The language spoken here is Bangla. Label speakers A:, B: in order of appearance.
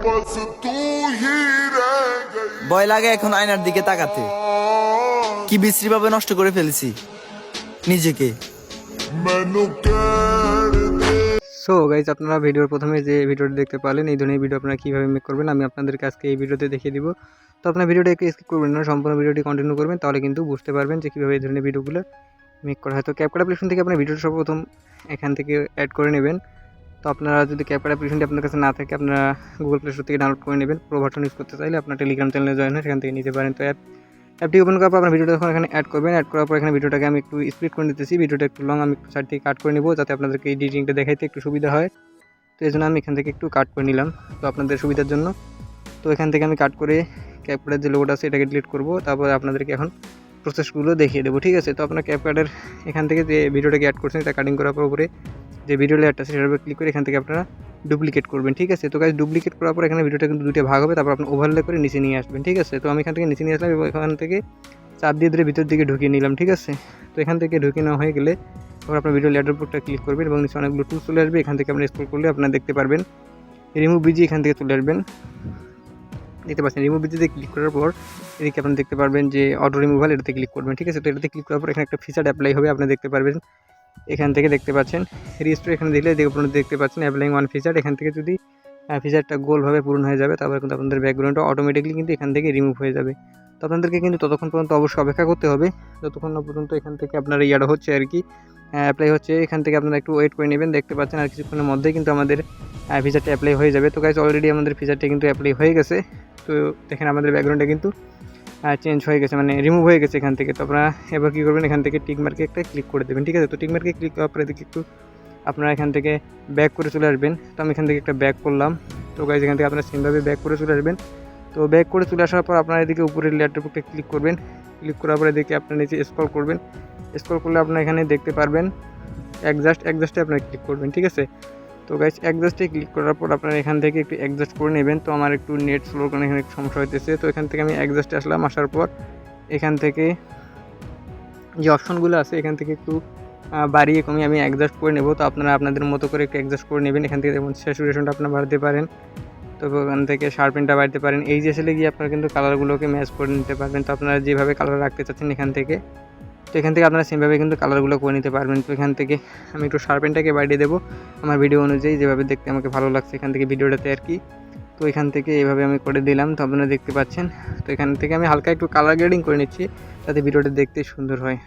A: बस तू ही रह गई।
B: ভয় লাগে এখন আয়নার দিকে তাকাতে, কি বিশ্রী ভাবে নষ্ট করে ফেলেছি নিজেকে।
A: मैनू कैर दे।
C: সো গাইজ, আপনারা ভিডিওর প্রথমে যে ভিডিওটি দেখতে পারলেন, এই ধরনের ভিডিও আপনারা কীভাবে মেক করবেন আমি আপনাদেরকে আজকে এই ভিডিওতে দেখিয়ে দিব। তো আপনার ভিডিওটা একটু স্কিপ করবেন না, সম্পূর্ণ ভিডিওটি কন্টিনিউ করবেন, তাহলে কিন্তু বুঝতে পারবেন যে কীভাবে এই ধরনের ভিডিওগুলো মেক করা হয়। তো ক্যাপকাট অ্যাপ্লিকেশন থেকে আপনার ভিডিওটা সর্বপ্রথম এখান থেকে অ্যাড করে নেবেন। তো আপনারা যদি ক্যাপকাট অ্যাপ্লিকেশনটি আপনার কাছে না থাকে, আপনারা গুগল প্লে স্টোর থেকে ডাউনলোড করে নেবেন। প্রো বাটন ইউজ করতে চাইলে আপনার টেলিগ্রাম চ্যানেলে জয়েন হয়, সেখান থেকে নিতে পারেন। তো অ্যাপটি ওপেন করার পর আপনার ভিডিওটা যখন এখানে অ্যাড করবেন, অ্যাড করার পর এখানে ভিডিওটাকে আমি একটু স্প্লিট করে নিতেছি। ভিডিওটা একটু লং, আমি একটু সাইড থেকে কাট করে নেব যাতে আপনাদেরকে এডিটিংটা দেখাইতে একটু সুবিধা হয়। তো এই জন্য আমি এখান থেকে একটু কাট করে নিলাম, তো আপনাদের সুবিধার জন্য। তো এখান থেকে আমি কাট করে ক্যাপকাটের যে লোগোটা আছে এটাকে ডিলিট করব, তারপর আপনাদেরকে এখন প্রসেসগুলো দেখিয়ে দেবো, ঠিক আছে। তো আপনার ক্যাপকাটের এখান থেকে যে ভিডিওটাকে অ্যাড করছেন এটা কাটিং করার পর উপরে যে ভিডিও লেয়ারটা আছে সেটার উপর ক্লিক করে এখান থেকে আপনারা ডুপ্লিকেট করবেন, ঠিক আছে। তো গাইস, ডুপ্লিকেট করার পর এখানে ভিডিওটা কিন্তু দুটো ভাগ হবে, তারপর আপনি ওভারলে করে নিচে নিয়ে আসবেন, ঠিক আছে। তো আমি এখান থেকে নিচে নিয়ে আসলাম এবং এখান থেকে চাপ দিয়ে ধরে ভিতর দিকে ঢুকিয়ে নিলাম, ঠিক আছে। তো এখান থেকে ঢুকিয়ে নেওয়া হয়ে গেলে তারপর আপনার ভিডিও লেয়ারের উপরটা ক্লিক করবেন এবং নিচে অনেকগুলো টুল চলে আসবে। এখান থেকে আপনি স্ক্রল করলে আপনারা দেখতে পারবেন রিমুভ বিজি, এখান থেকে চলে আসবেন, দেখতে পাচ্ছেন। রিমুভ বিজিতে ক্লিক করার পর এদিকে আপনি দেখতে পারবেন যে অটো রিমুভাল, এটাতে ক্লিক করবেন, ঠিক আছে। তো এটাতে ক্লিক করার পর এখানে একটা ফিচার অ্যাপ্লাই হবে, আপনি দেখতে পারবেন এখান থেকে দেখতে পাচ্ছেন রিস্টোর, এখানে দিলে আপনারা দেখতে পাচ্ছেন অ্যাপ্লাইং ওয়ান ফিচার। এখান থেকে যদি ফিচারটা গোলভাবে পূরণ হয়ে যাবে, তারপরে কিন্তু আপনাদের ব্যাকগ্রাউন্ডটা অটোমেটিকলি কিন্তু এখান থেকে রিমুভ হয়ে যাবে। তো আপনাদেরকে কিন্তু ততক্ষণ পর্যন্ত অবশ্যই অপেক্ষা করতে হবে, যতক্ষণ না পর্যন্ত এখান থেকে আপনার ইয়াটা হচ্ছে আর কি, অ্যাপ্লাই হচ্ছে। এখান থেকে আপনারা একটু ওয়েট করে নেবেন, দেখতে পাচ্ছেন আর কিছুক্ষণের মধ্যেই কিন্তু আমাদের ফিচারটা অ্যাপ্লাই হয়ে যাবে। তো গাইস, অলরেডি আমাদের ফিচারটা কিন্তু অ্যাপ্লাই হয়ে গেছে। তো দেখেন আমাদের ব্যাকগ্রাউন্ডটা কিন্তু চেঞ্জ হয়ে গেছে, মানে রিমুভ হয়ে গেছে এখান থেকে। তো আপনারা এবার কী করবেন, এখান থেকে টিক মার্কে একটা ক্লিক করে দেবেন, ঠিক আছে। তো টিক মার্কে ক্লিক করার পরে দেখি একটু আপনারা এখান থেকে ব্যাক করে চলে আসবেন। তো আমি এখান থেকে একটা ব্যাক করলাম। তো গাইস, এখান থেকে আপনারা সেমভাবে ব্যাক করে চলে আসবেন। তো ব্যাক করে চলে আসার পর আপনারা এদিকে উপরের লেয়ারটার উপরে ক্লিক করবেন, ক্লিক করার পরে দেখে আপনার নিচে স্ক্রল করবেন। স্ক্রল করলে আপনারা এখানে দেখতে পারবেন অ্যাডজাস্টে আপনারা ক্লিক করবেন, ঠিক আছে। তো গাইস, অ্যাডজাস্টে ক্লিক করার পর আপনারা এখান থেকে একটু অ্যাডজাস্ট করে নেবেন। তো আমার একটু নেট স্লোর কারণে এখানে একটু সমস্যা হইতেছে। তো এখান থেকে আমি অ্যাডজাস্টে আসলাম, আসার পর এখান থেকে যে অপশনগুলো আছে এখান থেকে একটু বাড়িয়ে কমিয়ে আমি অ্যাডজাস্ট করে নেব। তো আপনারা আপনাদের মতো করে একটু অ্যাডজাস্ট করে নেবেন। এখান থেকে যেমন স্যাচুরেশনটা আপনারা বাড়াতে পারেন, তো ওখান থেকে শার্পেনটা বাড়াতে পারেন। এই যে আসলে গিয়ে আপনারা কিন্তু কালারগুলোকে ম্যাচ করে নিতে পারবেন। তো আপনারা যেভাবে কালার রাখতে চাচ্ছেন এখান থেকে, তো এখান থেকে আপনারা সেমভাবে কিন্তু কালারগুলো করে নিতে পারবেন। তো এখান থেকে আমি একটু শার্পেনটাকে বাড়িয়ে দেবো আমার ভিডিও অনুযায়ী, যেভাবে দেখতে আমাকে ভালো লাগছে এখান থেকে ভিডিওটাতে আর কি। তো এখান থেকে এইভাবে আমি করে দিলাম, তো আপনারা দেখতে পাচ্ছেন। তো এখান থেকে আমি হালকা একটু কালার গ্রেডিং করে নিচ্ছি যাতে ভিডিওটা দেখতে সুন্দর হয়।